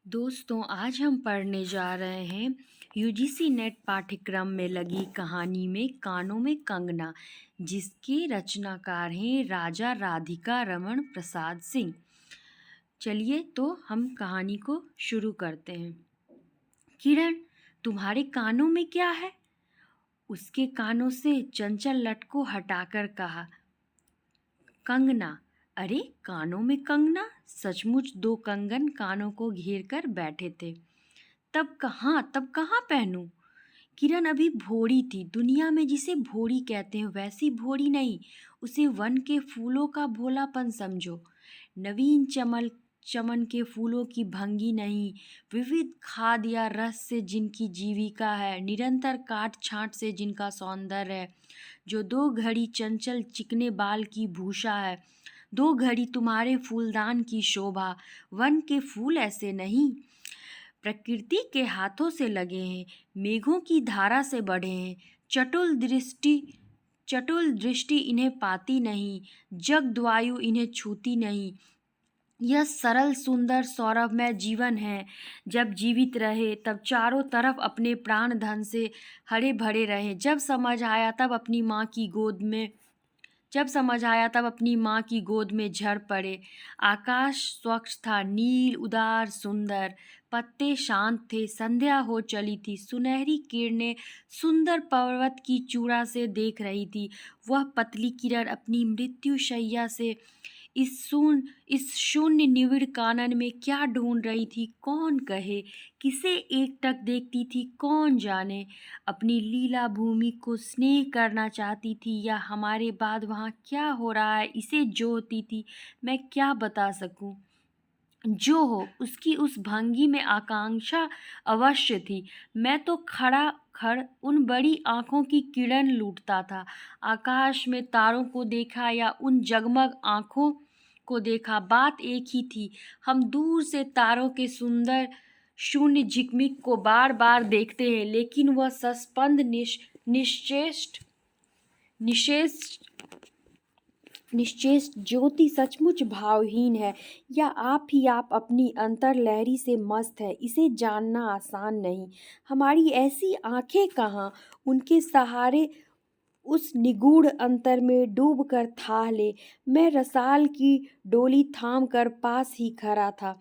दोस्तों, आज हम पढ़ने जा रहे हैं यूजीसी नेट पाठ्यक्रम में लगी कहानी में कानों में कंगना, जिसके रचनाकार हैं राजा राधिका रमण प्रसाद सिंह। चलिए तो हम कहानी को शुरू करते हैं। किरण, तुम्हारे कानों में क्या है? उसके कानों से चंचल लट को हटाकर कहा। कंगना। अरे, कानों में कंगना? सचमुच दो कंगन कानों को घेर कर बैठे थे। तब कहाँ पहनूं? किरण अभी भोरी थी। दुनिया में जिसे भोरी कहते हैं वैसी भोरी नहीं। उसे वन के फूलों का भोलापन समझो। नवीन चमन के फूलों की भंगी नहीं, विविध खाद या रस से जिनकी जीविका है, निरंतर काट छांट से जिनका सौंदर्य है, जो दो घड़ी चंचल चिकने बाल की भूषा है, दो घड़ी तुम्हारे फूलदान की शोभा। वन के फूल ऐसे नहीं, प्रकृति के हाथों से लगे हैं, मेघों की धारा से बढ़े हैं। चटुल दृष्टि इन्हें पाती नहीं, जगद्वायु इन्हें छूती नहीं। यह सरल सुंदर सौरभमय जीवन है। जब जीवित रहे तब चारों तरफ अपने प्राण धन से हरे भरे रहे। जब समझ आया तब अपनी माँ की गोद में झड़ पड़े। आकाश स्वच्छ था, नील उदार सुंदर, पत्ते शांत थे। संध्या हो चली थी, सुनहरी किरणें सुंदर पर्वत की चूड़ा से देख रही थी। वह पतली किरण अपनी मृत्यु शैया से इस शून्य निविड़ कानन में क्या ढूंढ रही थी, कौन कहे? किसे एकटक देखती थी, कौन जाने? अपनी लीला भूमि को स्नेह करना चाहती थी, या हमारे बाद वहाँ क्या हो रहा है इसे जोहती थी? मैं क्या बता सकूं? जो हो, उसकी उस भंगी में आकांक्षा अवश्य थी। मैं तो खड़ा खड़ उन बड़ी आंखों की किरण लूटता था। आकाश में तारों को देखा या उन जगमग आंखों को देखा, बात एक ही थी। हम दूर से तारों के सुंदर शून्य झिकमिक को बार बार देखते हैं, लेकिन वह सस्पंद निश्चेष्ट निशेष निश्चेष ज्योति सचमुच भावहीन है, या आप अपनी अंतर लहरी से मस्त है? इसे जानना आसान नहीं। हमारी ऐसी आंखें कहाँ उनके सहारे उस निगूढ़ अंतर में डूब कर था ले। मैं रसाल की डोली थाम कर पास ही खड़ा था।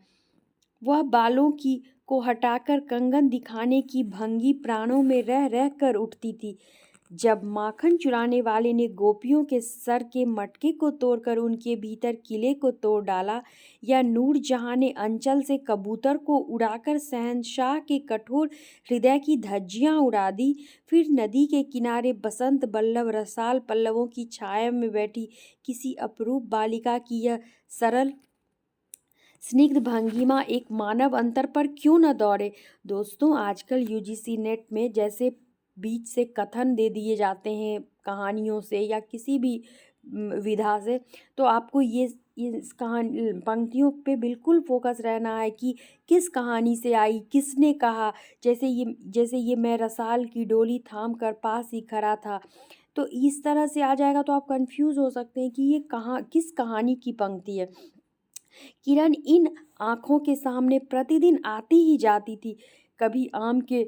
वह बालों की को हटाकर कंगन दिखाने की भंगी प्राणों में रह रह कर उठती थी। जब माखन चुराने वाले ने गोपियों के सर के मटके को तोड़कर उनके भीतर किले को तोड़ डाला, या नूर जहां ने अंचल से कबूतर को उड़ाकर शहंशाह के कठोर हृदय की धज्जियां उड़ा दी, फिर नदी के किनारे बसंत बल्लभ रसाल पल्लवों की छाया में बैठी किसी अपरूप बालिका की यह सरल स्निग्ध भंगिमा एक मानव अंतर पर क्यों न दौड़े? दोस्तों, आजकल यूजीसी नेट में जैसे बीच से कथन दे दिए जाते हैं कहानियों से या किसी भी विधा से, तो आपको ये इस कहानी पंक्तियों पे बिल्कुल फोकस रहना है कि किस कहानी से आई, किसने कहा। जैसे ये मैं रसाल की डोली थाम कर पास ही खड़ा था, तो इस तरह से आ जाएगा तो आप कंफ्यूज हो सकते हैं कि ये किस कहानी की पंक्ति है। किरण इन आंखों के सामने प्रतिदिन आती ही जाती थी। कभी आम के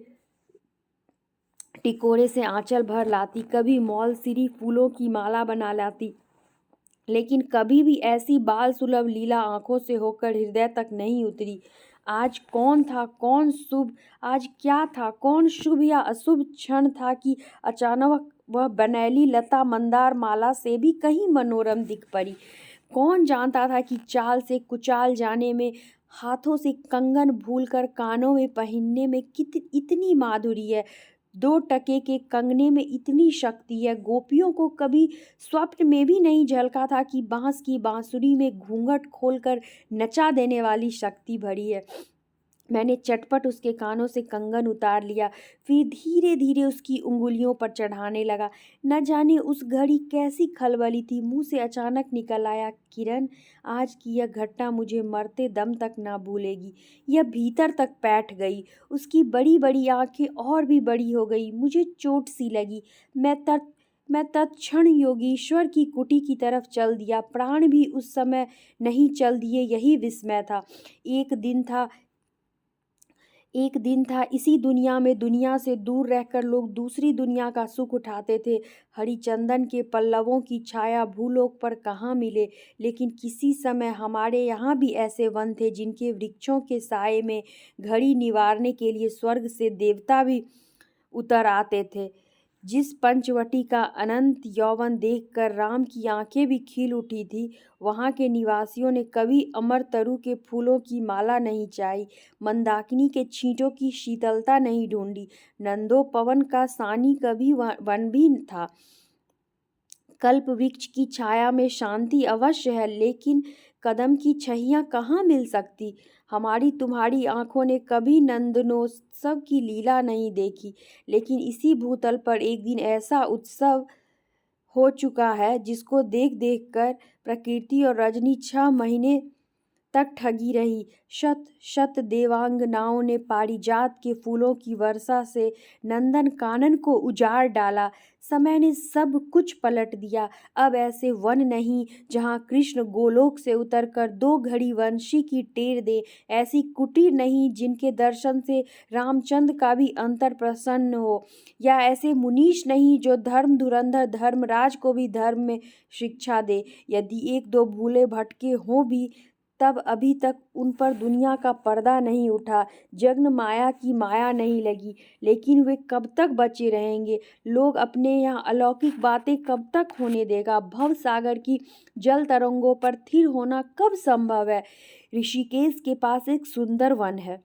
टिकोरे से आंचल भर लाती, कभी मौलसिरी फूलों की माला बना लाती, लेकिन कभी भी ऐसी बाल सुलभ लीला आंखों से होकर हृदय तक नहीं उतरी। आज कौन था, कौन शुभ, आज क्या था, कौन शुभ या अशुभ क्षण था कि अचानक वह बनैली लता मंदार माला से भी कहीं मनोरम दिख पड़ी। कौन जानता था कि चाल से कुचाल जाने में, हाथों से कंगन भूलकर कानों में पहनने में इतनी माधुरी है, 2 टके के कंगने में इतनी शक्ति है। गोपियों को कभी स्वप्न में भी नहीं झलका था कि बांस की बांसुरी में घूंघट खोलकर नचा देने वाली शक्ति भरी है। मैंने चटपट उसके कानों से कंगन उतार लिया, फिर धीरे धीरे उसकी उंगलियों पर चढ़ाने लगा। न जाने उस घड़ी कैसी खलबली थी, मुंह से अचानक निकल आया, किरण, आज की यह घटना मुझे मरते दम तक ना भूलेगी। यह भीतर तक बैठ गई। उसकी बड़ी बड़ी आंखें और भी बड़ी हो गई। मुझे चोट सी लगी। मैं तत्क्षण योगीश्वर की कुटी की तरफ चल दिया। प्राण भी उस समय नहीं चल दिए, यही विस्मय था। एक दिन था एक दिन था, इसी दुनिया में दुनिया से दूर रहकर लोग दूसरी दुनिया का सुख उठाते थे। हरिचंदन के पल्लवों की छाया भूलोक पर कहाँ मिले, लेकिन किसी समय हमारे यहाँ भी ऐसे वन थे जिनके वृक्षों के साए में घड़ी निवारने के लिए स्वर्ग से देवता भी उतर आते थे। जिस पंचवटी का अनंत यौवन देखकर राम की आंखें भी खिल उठी थी, वहाँ के निवासियों ने कभी अमरतरु के फूलों की माला नहीं चाही, मंदाकिनी के छींटों की शीतलता नहीं ढूंढी, नंदोपवन का सानी कभी वन भी था। कल्प वृक्ष की छाया में शांति अवश्य है, लेकिन कदम की छहियाँ कहाँ मिल सकती। हमारी तुम्हारी आंखों ने कभी नंदनोत्सव की लीला नहीं देखी, लेकिन इसी भूतल पर एक दिन ऐसा उत्सव हो चुका है जिसको देख देख कर प्रकृति और रजनी 6 महीने तक ठगी रही। शत शत देवांगनाओं ने पारिजात के फूलों की वर्षा से नंदन कानन को उजाड़ डाला। समय ने सब कुछ पलट दिया। अब ऐसे वन नहीं जहाँ कृष्ण गोलोक से उतरकर 2 घड़ी वंशी की टेर दे। ऐसी कुटीर नहीं जिनके दर्शन से रामचंद्र का भी अंतर प्रसन्न हो। या ऐसे मुनीश नहीं जो धर्म धुरंधर धर्मराज को भी धर्म में शिक्षा दे। यदि 1-2 भूले भटके हों भी, तब अभी तक उन पर दुनिया का पर्दा नहीं उठा, जगन माया की माया नहीं लगी। लेकिन वे कब तक बचे रहेंगे? लोग अपने यहाँ अलौकिक बातें कब तक होने देगा? भव सागर की जल तरंगों पर स्थिर होना कब संभव है? ऋषिकेश के पास एक सुंदर वन है।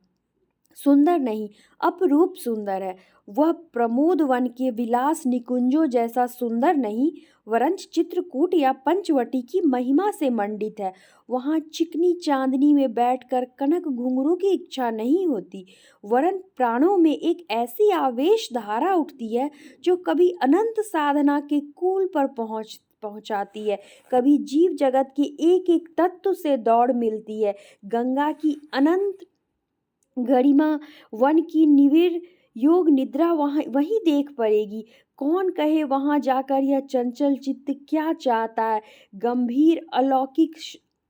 सुंदर नहीं, अपरूप सुंदर है। वह प्रमोद वन के विलास निकुंजों जैसा सुंदर नहीं, वरंच चित्रकूट या पंचवटी की महिमा से मंडित है। वहाँ चिकनी चांदनी में बैठकर कनक घुंघरू की इच्छा नहीं होती, वरन प्राणों में एक ऐसी आवेश धारा उठती है जो कभी अनंत साधना के कूल पर पहुंचाती है, कभी जीव जगत के एक एक तत्व से दौड़ मिलती है। गंगा की अनंत गरिमा, वन की निविड़ योग निद्रा वहाँ वहीं देख पड़ेगी। कौन कहे वहाँ जाकर यह चंचल चित्त क्या चाहता है, गंभीर अलौकिक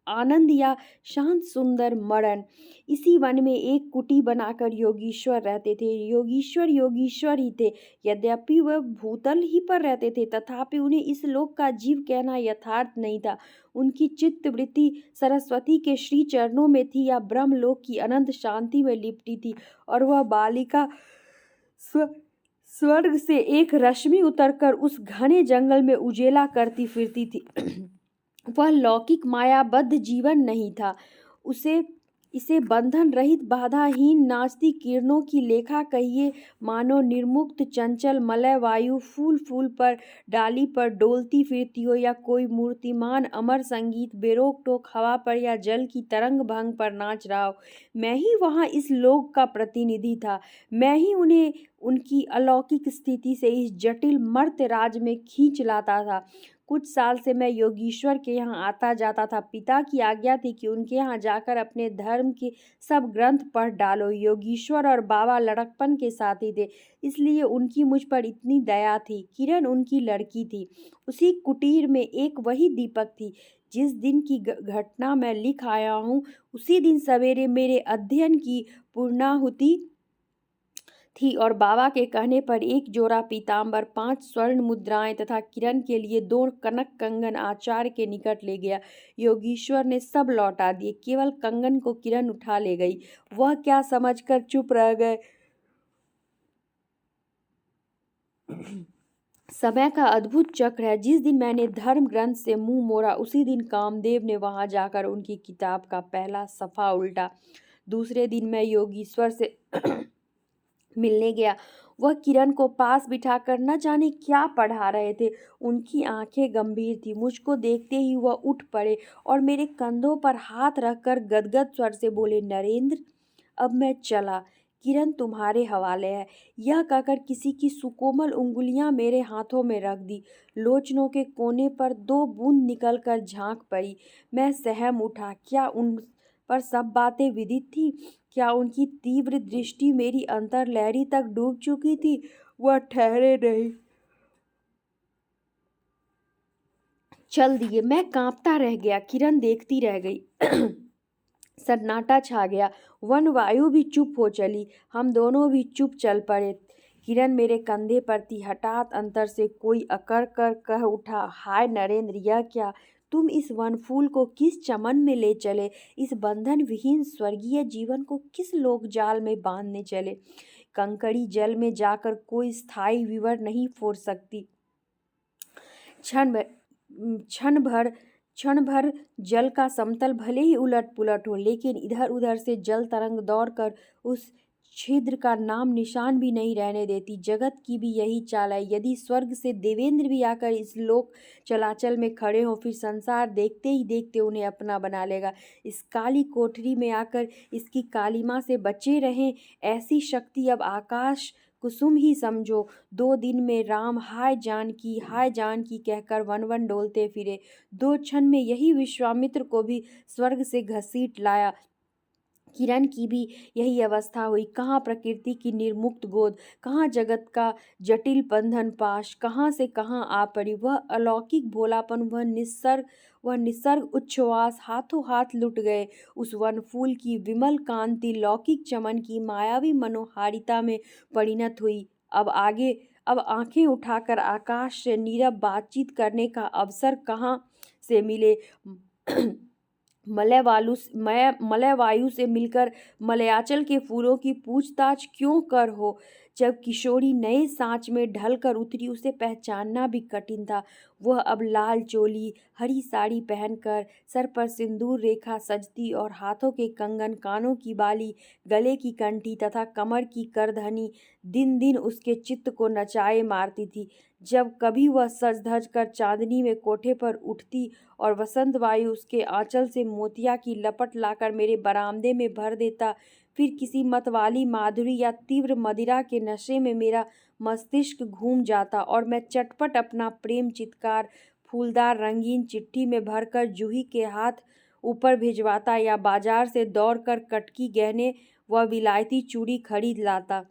आनंद या शांत सुंदर मरण। इसी वन में एक कुटी बनाकर योगीश्वर रहते थे। योगीश्वर योगीश्वर ही थे, यद्यपि वह भूतल ही पर रहते थे, तथापि उन्हें इस लोक का जीव कहना यथार्थ नहीं था। उनकी चित्त वृत्ति सरस्वती के श्री चरणों में थी या ब्रह्मलोक की अनंत शांति में लिपटी थी, और वह बालिका स्वर्ग से एक रश्मि उतरकर उस घने जंगल में उजेला करती फिरती थी। वह लौकिक मायाबद्ध जीवन नहीं था। इसे बंधन रहित बाधाहीन नाचती किरणों की लेखा कहिए, मानो निर्मुक्त चंचल मलय वायु फूल फूल पर डाली पर डोलती फिरती हो, या कोई मूर्तिमान अमर संगीत बेरोक टोक हवा पर या जल की तरंग भंग पर नाच रहा हो। मैं ही वहाँ इस लोक का प्रतिनिधि था। मैं ही उन्हें उनकी अलौकिक स्थिति से इस जटिल मर्त्य राज में खींच लाता था। कुछ साल से मैं योगीश्वर के यहाँ आता जाता था। पिता की आज्ञा थी कि उनके यहाँ जाकर अपने धर्म के सब ग्रंथ पढ़ डालो। योगीश्वर और बाबा लड़कपन के साथी थे, इसलिए उनकी मुझ पर इतनी दया थी। किरण उनकी लड़की थी। उसी कुटीर में एक वही दीपक थी। जिस दिन की घटना मैं लिख आया हूँ, उसी दिन सवेरे मेरे अध्ययन की पूर्णाहुति थी, और बाबा के कहने पर एक जोड़ा पीताम्बर, 5 स्वर्ण मुद्राएं तथा किरण के लिए 2 कनक कंगन आचार्य के निकट ले गया। योगीश्वर ने सब लौटा दिए, केवल कंगन को किरण उठा ले गई। वह क्या समझकर चुप रह गए। समय का अद्भुत चक्र है। जिस दिन मैंने धर्म ग्रंथ से मुंह मोड़ा, उसी दिन कामदेव ने वहां जाकर उनकी किताब का पहला सफ़ा उल्टा। दूसरे दिन मैं योगीश्वर से मिलने गया। वह किरण को पास बिठाकर न जाने क्या पढ़ा रहे थे। उनकी आंखें गंभीर थी। मुझको देखते ही वह उठ पड़े और मेरे कंधों पर हाथ रखकर गदगद स्वर से बोले, नरेंद्र, अब मैं चला, किरण तुम्हारे हवाले है। यह कहकर किसी की सुकोमल उंगलियां मेरे हाथों में रख दी। लोचनों के कोने पर 2 बूंद निकलकर झांक पड़ी। मैं सहम उठा। क्या उन पर सब बातें विदित थी? क्या उनकी तीव्र दृष्टि मेरी अंतर्लहरी तक डूब चुकी थी? वह ठहरे नहीं, चल दिए। मैं कांपता रह गया। किरण देखती रह गई। सन्नाटा छा गया। वन वायु भी चुप हो चली। हम दोनों भी चुप चल पड़े। किरण मेरे कंधे पर थी। हठात अंतर से कोई अकड़ कर कह उठा, हाय नरेंद्र, यह क्या? तुम इस वनफूल को किस चमन में ले चले? इस बंधन विहीन स्वर्गीय जीवन को किस लोक जाल में बांधने चले? कंकड़ी जल में जाकर कोई स्थायी विवर नहीं फोड़ सकती। क्षण भर क्षण भर क्षण भर जल का समतल भले ही उलट पुलट हो, लेकिन इधर उधर से जल तरंग दौड़कर उस छिद्र का नाम निशान भी नहीं रहने देती। जगत की भी यही चाल है। यदि स्वर्ग से देवेंद्र भी आकर इस लोक चलाचल में खड़े हों, फिर संसार देखते ही देखते उन्हें अपना बना लेगा। इस काली कोठरी में आकर इसकी कालिमा से बचे रहें, ऐसी शक्ति अब आकाश कुसुम ही समझो। 2 दिन में राम हाय जानकी कहकर वन वन डोलते फिरे। 2 क्षण में यही विश्वामित्र को भी स्वर्ग से घसीट लाया। किरण की भी यही अवस्था हुई। कहाँ प्रकृति की निर्मुक्त गोद, कहाँ जगत का जटिल बंधन पाश, कहाँ से कहाँ आ पड़ी। वह अलौकिक भोलापन, वह निसर्ग उच्छ्वास हाथों हाथ लुट गए। उस वनफूल की विमल कांति लौकिक चमन की मायावी मनोहारिता में परिणत हुई। अब आंखें उठाकर आकाश से नीरव बातचीत करने का अवसर कहाँ से मिले। मलय वायु से मिलकर मलयाचल के फूलों की पूछताछ क्यों कर हो? जब किशोरी नए सांच में ढलकर उतरी, उसे पहचानना भी कठिन था। वह अब लाल चोली, हरी साड़ी पहनकर, सर पर सिंदूर रेखा सजती और हाथों के कंगन, कानों की बाली, गले की कंठी तथा कमर की करधनी दिन दिन उसके चित्त को नचाए मारती थी। जब कभी वह सज धज कर चांदनी में कोठे पर उठती और वसंत वायु उसके आंचल से मोतिया की लपट लाकर मेरे बरामदे में भर देता, फिर किसी मतवाली माधुरी या तीव्र मदिरा के नशे में मेरा मस्तिष्क घूम जाता और मैं चटपट अपना प्रेम चित्कार फूलदार रंगीन चिट्ठी में भरकर जूही के हाथ ऊपर भिजवाता या बाजार से दौड़कर कटकी गहने व विलायती चूड़ी खरीद लाता।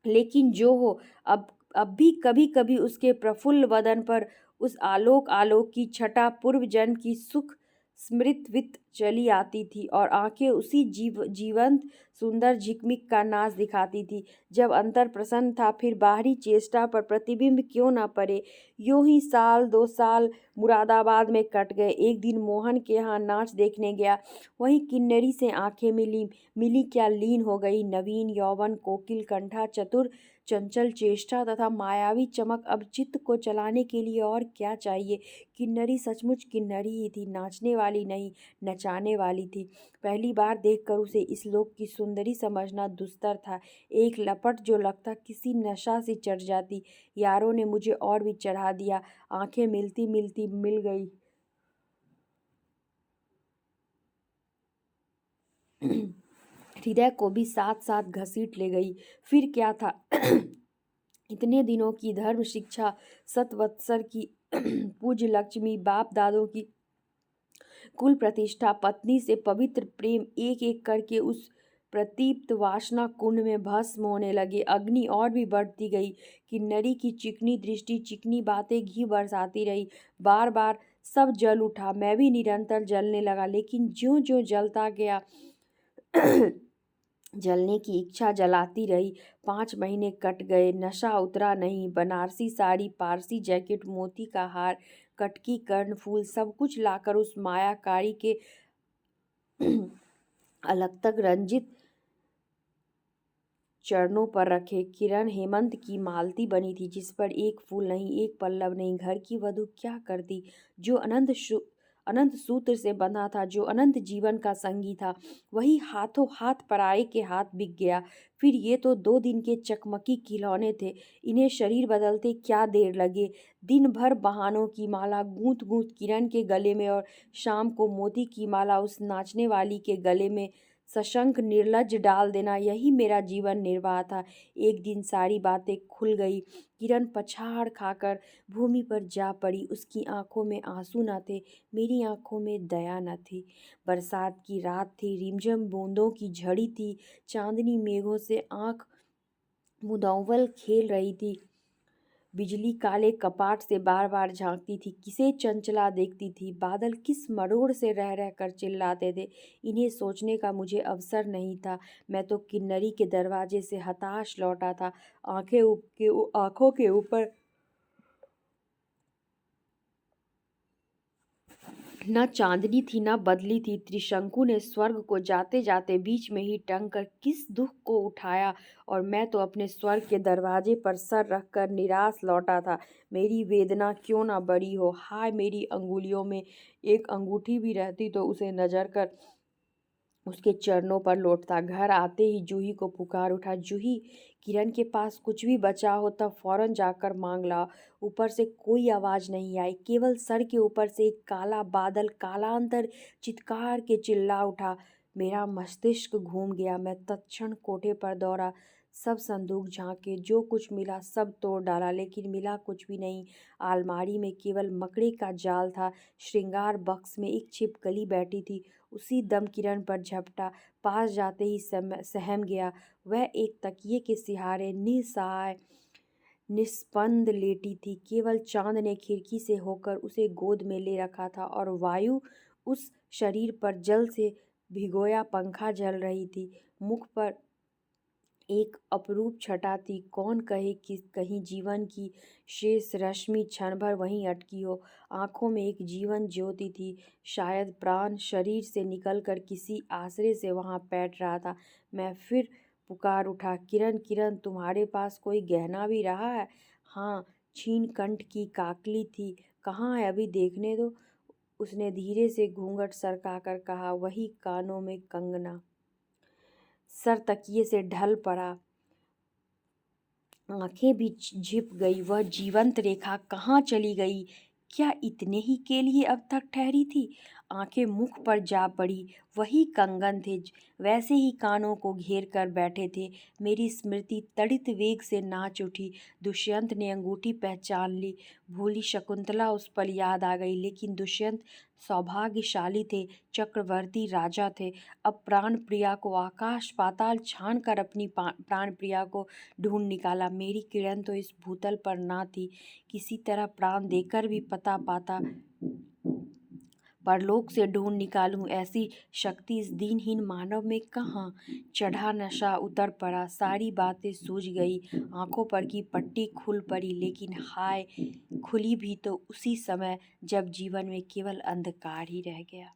लेकिन जो हो, अब भी कभी कभी उसके प्रफुल्ल वदन पर उस आलोक की छटा पूर्व जन्म की सुख स्मृतिवित चली आती थी और आंखें उसी जीवंत सुंदर झिकमिक का नाच दिखाती थी। जब अंतर प्रसन्न था, फिर बाहरी चेष्टा पर प्रतिबिंब क्यों न पड़े। यूं ही 1 साल 2 साल मुरादाबाद में कट गए। एक दिन मोहन के यहाँ नाच देखने गया। वहीं किन्नरी से आंखें मिली क्या लीन हो गई। नवीन यौवन, कोकिल कंठा, चतुर चंचल चेष्टा तथा मायावी चमक, अब चित्त को चलाने के लिए और क्या चाहिए। किन्नरी सचमुच किन्नरी ही थी, नाचने वाली नहीं, नचाने वाली थी। पहली बार देखकर उसे इस लोक की सुंदरी समझना दुस्तर था। एक लपट जो लगता किसी नशा से चढ़ जाती। यारों ने मुझे और भी चढ़ा दिया। आंखें मिलती मिलती मिल गई। हृदय को भी साथ साथ घसीट ले गई। फिर क्या था। इतने दिनों की धर्म शिक्षा, 7 वत्सर की पूज्य लक्ष्मी, बाप दादों की कुल प्रतिष्ठा, पत्नी से पवित्र प्रेम, एक एक करके उस प्रदीप्त वासना कुंड में भस्म होने लगे। अग्नि और भी बढ़ती गई। किन्नरी की चिकनी दृष्टि, चिकनी बातें घी बरसाती रही। बार बार सब जल उठा। मैं भी निरंतर जलने लगा, लेकिन ज्यों ज्यों जलता गया जलने की इच्छा जलाती रही। 5 महीने कट गए, नशा उतरा नहीं। बनारसी साड़ी, पारसी जैकेट, मोती का हार, कटकी, कर्णफूल, सब कुछ लाकर उस मायाकारी के अलग तक रंजित चरणों पर रखे। किरण हेमंत की मालती बनी थी, जिस पर एक फूल नहीं, एक पल्लव नहीं। घर की वधू क्या करती? जो अनंत सूत्र से बंधा था, जो अनंत जीवन का संगी था, वही हाथों हाथ पराये के हाथ बिक गया। फिर ये तो 2 दिन के चकमकी खिलौने थे, इन्हें शरीर बदलते क्या देर लगे। दिन भर बहानों की माला गूंथ गूंथ किरण के गले में और शाम को मोती की माला उस नाचने वाली के गले में सशंक निर्लज्ज डाल देना, यही मेरा जीवन निर्वाह था। एक दिन सारी बातें खुल गई। किरण पछाड़ खाकर भूमि पर जा पड़ी। उसकी आंखों में आंसू न थे, मेरी आंखों में दया न थी। बरसात की रात थी, रिमझिम बूंदों की झड़ी थी। चांदनी मेघों से आंख मुदौवल खेल रही थी। बिजली काले कपाट से बार बार झांकती थी, किसे चंचला देखती थी, बादल किस मरोड़ से रह रह कर चिल्लाते थे। इन्हें सोचने का मुझे अवसर नहीं था। मैं तो किन्नरी के दरवाजे से हताश लौटा था। आंखों के ऊपर न चांदनी थी न बदली थी। त्रिशंकु ने स्वर्ग को जाते जाते बीच में ही टंग कर किस दुख को उठाया, और मैं तो अपने स्वर्ग के दरवाजे पर सर रखकर निराश लौटा था। मेरी वेदना क्यों न बड़ी हो। हाय, मेरी अंगुलियों में एक अंगूठी भी रहती तो उसे नजर कर उसके चरणों पर लौटता। घर आते ही जूही को पुकार उठा, जूही, किरण के पास कुछ भी बचा हो तब फौरन जाकर मांग ला। ऊपर से कोई आवाज नहीं आई, केवल सर के ऊपर से एक काला बादल कालांतर चित्कार के चिल्ला उठा। मेरा मस्तिष्क घूम गया। मैं तत्क्षण कोठे पर दौड़ा, सब संदूक झांके, जो कुछ मिला सब तोड़ डाला, लेकिन मिला कुछ भी नहीं। अलमारी में केवल मकड़े का जाल था। श्रृंगार बक्स में एक छिपकली बैठी थी। उसी दम किरण पर झपटा, पास जाते ही सहम गया। वह एक तकिए के सहारे निस्सहाय निस्पंद लेटी थी। केवल चांद ने खिड़की से होकर उसे गोद में ले रखा था, और वायु उस शरीर पर जल से भिगोया पंखा जल रही थी। मुख पर एक अपरूप छटा थी। कौन कहे कि कहीं जीवन की शेष रश्मि क्षण भर वहीं अटकी हो। आंखों में एक जीवन ज्योति थी। शायद प्राण शरीर से निकलकर किसी आश्रय से वहां बैठ रहा था। मैं फिर पुकार उठा, किरण, किरण, तुम्हारे पास कोई गहना भी रहा है? हाँ, छीन कंठ की काकली थी। कहाँ है, अभी देखने दो। उसने धीरे से घूंघट सरकाकर कहा, वही कानों में कंगना। सर तकिए से ढल पड़ा, आंखें भी झिप गई। वह जीवंत रेखा कहाँ चली गई? क्या इतने ही के लिए अब तक ठहरी थी? आंखें मुख पर जा पड़ी। वही कंगन थे, वैसे ही कानों को घेर कर बैठे थे। मेरी स्मृति तड़ित वेग से नाच उठी। दुष्यंत ने अंगूठी पहचान ली। भूली शकुंतला उस पर याद आ गई। लेकिन दुष्यंत सौभाग्यशाली थे, चक्रवर्ती राजा थे। अब प्राण प्रिया को आकाश पाताल छान कर अपनी प्राण प्रिया को ढूंढ निकाला। मेरी किरण तो इस भूतल पर ना थी। किसी तरह प्राण देकर भी पता पाता, परलोक से ढूंढ निकालूं, ऐसी शक्ति इस दीनहीन मानव में कहाँ? चढ़ा नशा उतर पड़ा, सारी बातें सूझ गई। आंखों पर की पट्टी खुल पड़ी, लेकिन हाय, खुली भी तो उसी समय जब जीवन में केवल अंधकार ही रह गया।